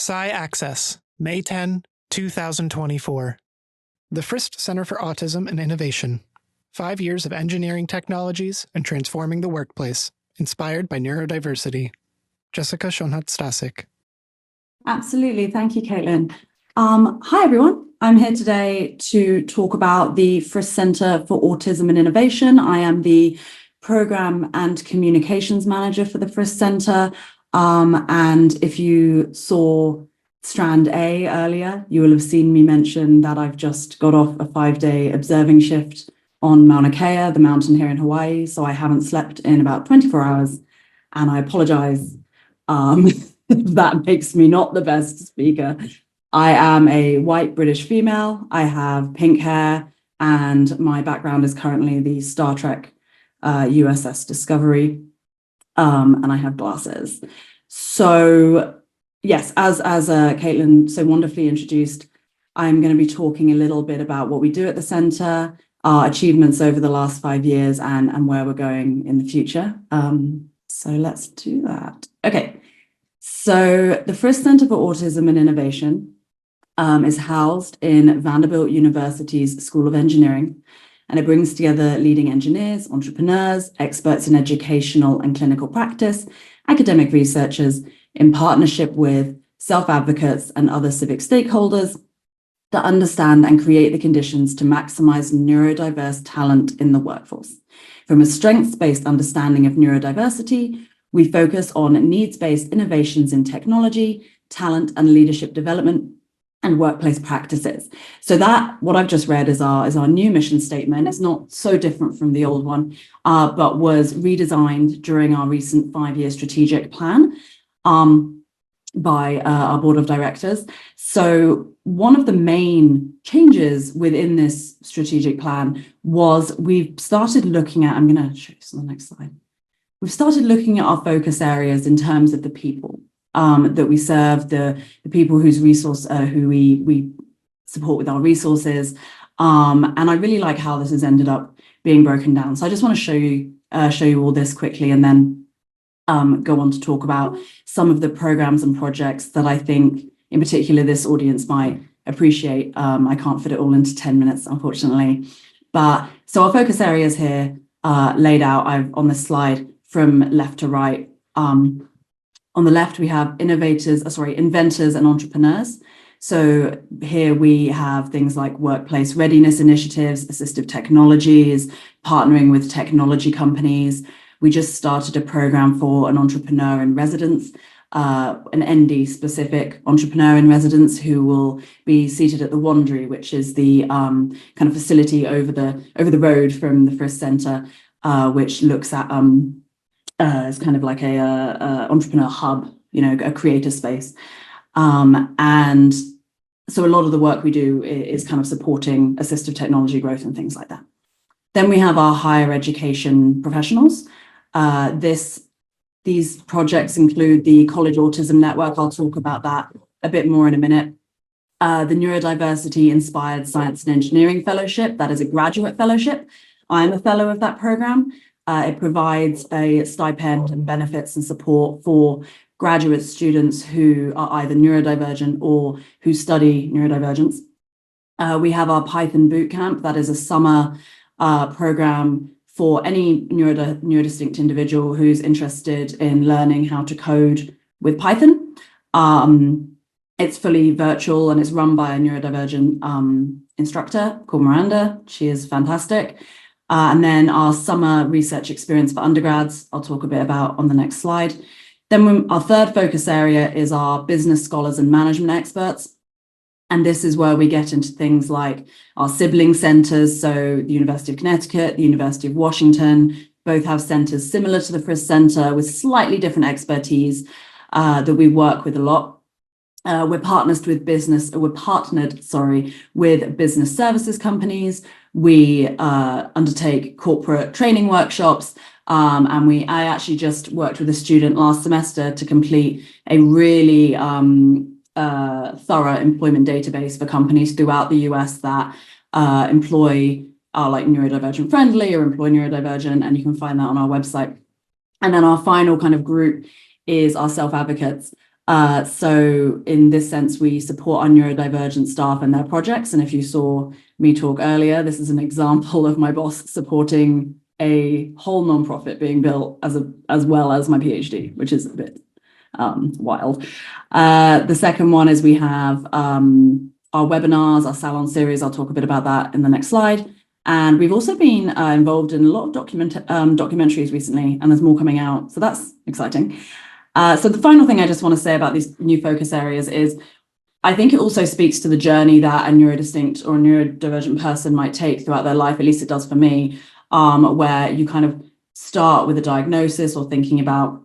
Access, May 10, 2024. The Frist Center for Autism and Innovation. 5 years of engineering technologies and transforming the workplace, inspired by neurodiversity. Jessica Schonhut Stasik. Absolutely. Thank you, Caitlin. Hi, everyone. I'm here today to talk about the Frist Center for Autism and Innovation. I am the Program and Communications Manager for the Frist Center. And if you saw Strand A earlier, you will have seen me mention that I've just got off a 5-day observing shift on Mauna Kea, the mountain here in Hawaii. So I haven't slept in about 24 hours. And I apologize if that makes me not the best speaker. I am a white British female. I have pink hair, and my background is currently the Star Trek USS Discovery, and I have glasses. So yes, as Caitlin so wonderfully introduced, I'm going to be talking a little bit about what we do at the centre, our achievements over the last 5 years, and where we're going in the future. So let's do that. Okay, so the Frist Center for Autism and Innovation is housed in Vanderbilt University's School of Engineering, and it brings together leading engineers, entrepreneurs, experts in educational and clinical practice, academic researchers, in partnership with self-advocates and other civic stakeholders to understand and create the conditions to maximize neurodiverse talent in the workforce. From a strengths-based understanding of neurodiversity, we focus on needs-based innovations in technology, talent and leadership development, and workplace practices. So that, what I've just read, is our new mission statement. It's not so different from the old one, but was redesigned during our recent 5-year strategic plan by our board of directors. So one of the main changes within this strategic plan was we've started looking at, I'm going to show you on the next slide. We've started looking at our focus areas in terms of the people that we serve, the people whose resource, who we support with our resources. And I really like how this has ended up being broken down. So I just want to show you all this quickly, and then go on to talk about some of the programs and projects that I think in particular this audience might appreciate. I can't fit it all into 10 minutes, unfortunately. But so our focus areas here laid out on this slide from left to right. On the left, we have inventors and entrepreneurs. So here we have things like workplace readiness initiatives, assistive technologies, partnering with technology companies. We just started a program for an entrepreneur in residence, an ND-specific entrepreneur in residence who will be seated at the Wandery, which is the kind of facility over the road from the Frist Center, which looks at it's kind of like a entrepreneur hub, a creator space. And so a lot of the work we do is kind of supporting assistive technology growth and things like that. Then we have our higher education professionals. These projects include the College Autism Network. I'll talk about that a bit more in a minute. The Neurodiversity Inspired Science and Engineering Fellowship, that is a graduate fellowship. I'm a fellow of that program. It provides a stipend and benefits and support for graduate students who are either neurodivergent or who study neurodivergence. We have our Python Bootcamp. That is a summer program for any neurodistinct individual who's interested in learning how to code with Python. It's fully virtual and it's run by a neurodivergent instructor called Miranda. She is fantastic. And then our summer research experience for undergrads, I'll talk a bit about on the next slide. Then our third focus area is our business scholars and management experts. And this is where we get into things like our sibling centers. So the University of Connecticut, the University of Washington, both have centers similar to the Frist Center with slightly different expertise that we work with a lot. We're partnered with business services companies. We undertake corporate training workshops, and I actually just worked with a student last semester to complete a really thorough employment database for companies throughout the US that are like neurodivergent friendly or employ neurodivergent, and you can find that on our website. And then our final kind of group is our self-advocates. So in this sense, we support our neurodivergent staff and their projects. And if you saw me talk earlier, this is an example of my boss supporting a whole nonprofit being built as well as my PhD, which is a bit wild. The second one is we have our webinars, our salon series. I'll talk a bit about that in the next slide. And we've also been involved in a lot of documentaries recently, and there's more coming out. So that's exciting. So the final thing I just want to say about these new focus areas is I think it also speaks to the journey that a neurodistinct or a neurodivergent person might take throughout their life, at least it does for me, where you kind of start with a diagnosis or thinking about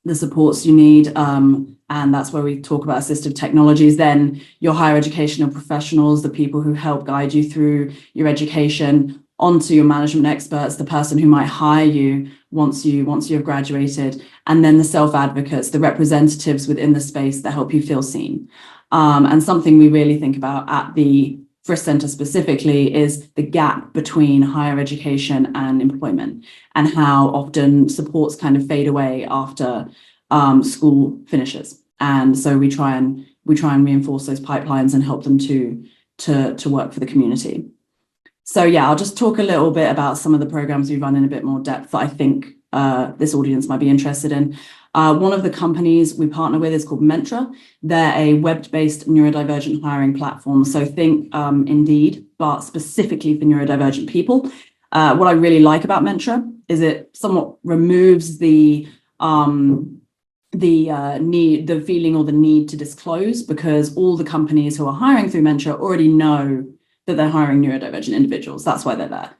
the supports you need. And that's where we talk about assistive technologies. Then your higher educational professionals, the people who help guide you through your education, onto your management experts, the person who might hire you once you've graduated, and then the self-advocates, the representatives within the space that help you feel seen. And something we really think about at the Frist Center specifically is the gap between higher education and employment, and how often supports kind of fade away after school finishes. And so we try and reinforce those pipelines and help them to work for the community. So yeah, I'll just talk a little bit about some of the programs we run in a bit more depth that I think this audience might be interested in. One of the companies we partner with is called Mentra. They're a web-based neurodivergent hiring platform. So think Indeed, but specifically for neurodivergent people. What I really like about Mentra is it somewhat removes the feeling or the need to disclose, because all the companies who are hiring through Mentra already know that they're hiring neurodivergent individuals. That's why they're there.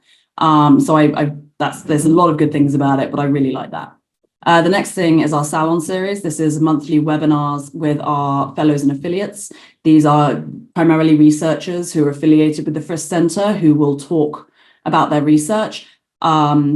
There's a lot of good things about it, but I really like that. The next thing is our salon series. This is monthly webinars with our fellows and affiliates. These are primarily researchers who are affiliated with the Frist Center, who will talk about their research. All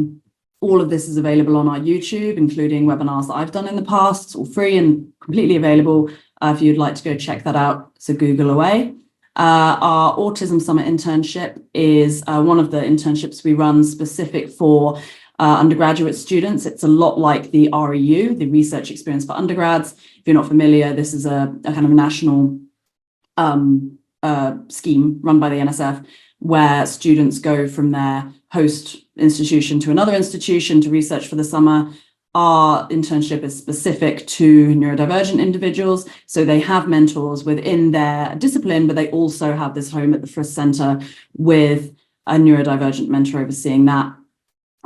of this is available on our YouTube, including webinars that I've done in the past. It's all free and completely available if you'd like to go check that out. So Google away. Our Autism Summit internship is one of the internships we run specific for undergraduate students. It's a lot like the REU, the Research Experience for Undergrads. If you're not familiar, this is a kind of national scheme run by the NSF, where students go from their host institution to another institution to research for the summer. Our internship is specific to neurodivergent individuals. So they have mentors within their discipline, but they also have this home at the Frist Center with a neurodivergent mentor overseeing that.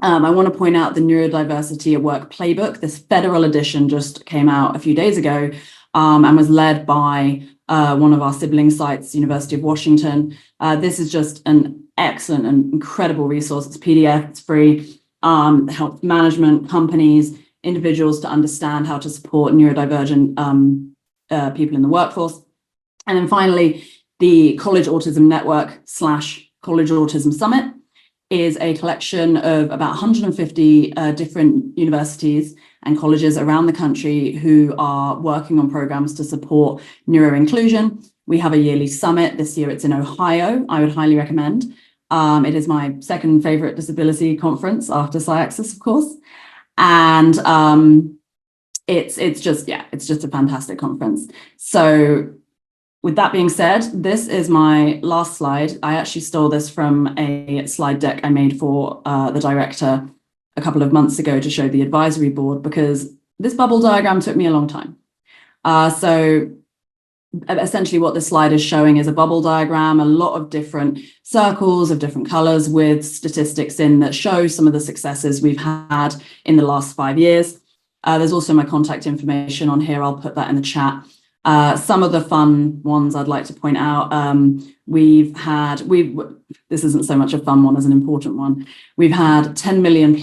I want to point out the Neurodiversity at Work playbook. This federal edition just came out a few days ago and was led by one of our sibling sites, University of Washington. This is just an excellent and incredible resource. It's PDF, it's free. Helps management, companies, individuals to understand how to support neurodivergent people in the workforce. And then finally, the College Autism Network / College Autism Summit is a collection of about 150 different universities and colleges around the country who are working on programs to support neuroinclusion. We have a yearly summit. This year it's in Ohio. I would highly recommend. It is my second favorite disability conference after SciAxis, of course. And it's just a fantastic conference. So with that being said, this is my last slide. I actually stole this from a slide deck I made for the director a couple of months ago to show the advisory board, because this bubble diagram took me a long time. So essentially what this slide is showing is a bubble diagram, a lot of different circles of different colors with statistics in that show some of the successes we've had in the last 5 years. There's also my contact information on here. I'll put that in the chat. Some of the fun ones I'd like to point out. This isn't so much a fun one as an important one. We've had $10 million+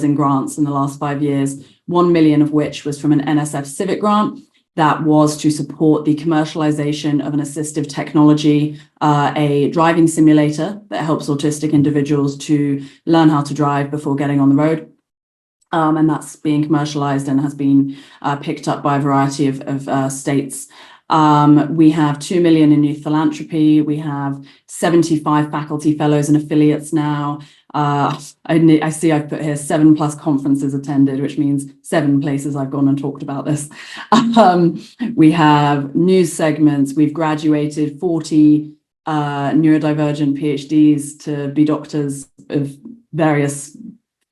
in grants in the last 5 years, 1 million of which was from an NSF civic grant. That was to support the commercialization of an assistive technology, a driving simulator that helps autistic individuals to learn how to drive before getting on the road. And that's being commercialized and has been picked up by a variety of states. We have 2 million in youth philanthropy. We have 75 faculty fellows and affiliates now. I see I've put here 7+ conferences attended, which means 7 places I've gone and talked about this. We have news segments. We've graduated 40 neurodivergent PhDs to be doctors of various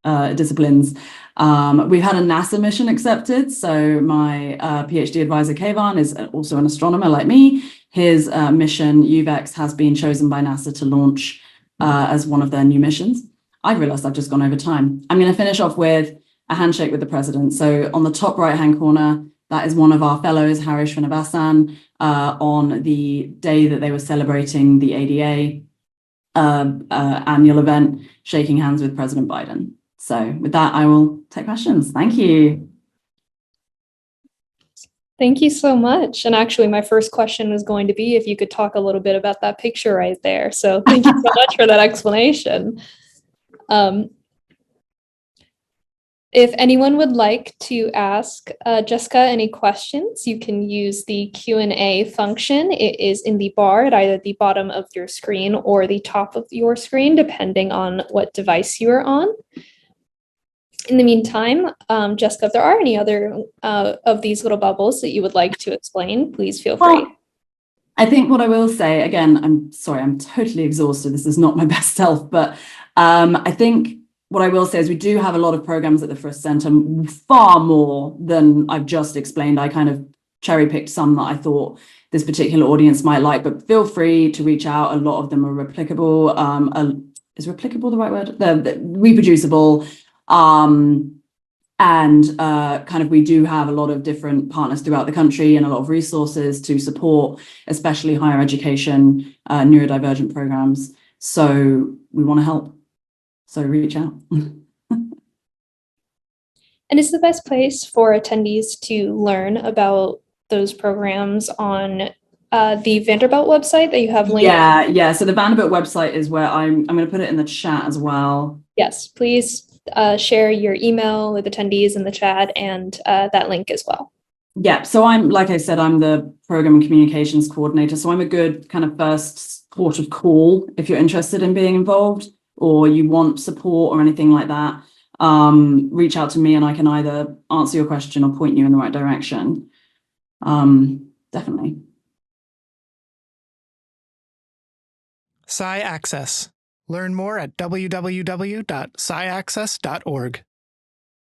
disciplines. We've had a NASA mission accepted. So my PhD advisor, Kayvan, is also an astronomer like me. His mission, UVEX, has been chosen by NASA to launch as one of their new missions. I realized I've just gone over time. I'm going to finish off with a handshake with the president. So on the top right-hand corner, that is one of our fellows, Hari Srinivasan, on the day that they were celebrating the ADA annual event, shaking hands with President Biden. So with that, I will take questions. Thank you. Thank you so much. And actually, my first question was going to be if you could talk a little bit about that picture right there. So thank you so much for that explanation. If anyone would like to ask Jessica any questions, you can use the Q&A function. It is in the bar at either the bottom of your screen or the top of your screen, depending on what device you are on. In the meantime, Jessica, if there are any other of these little bubbles that you would like to explain, please feel free. Well, I think what I will say, again, I'm sorry, I'm totally exhausted. This is not my best self, but I think what I will say is we do have a lot of programs at the Frist Center, far more than I've just explained. I kind of cherry-picked some that I thought this particular audience might like, but feel free to reach out. A lot of them are replicable. Is replicable the right word? They're reproducible. And kind of we do have a lot of different partners throughout the country and a lot of resources to support, especially higher education, neurodivergent programs. So we want to help. So reach out. And is the best place for attendees to learn about those programs on the Vanderbilt website that you have linked? Yeah. So the Vanderbilt website is where I'm going to put it in the chat as well. Yes, please share your email with attendees in the chat and that link as well. Yeah, so like I said, I'm the program and communications coordinator. So I'm a good kind of first port of call if you're interested in being involved or you want support or anything like that. Reach out to me and I can either answer your question or point you in the right direction. Definitely. Sci Access. Learn more at www.sciaccess.org.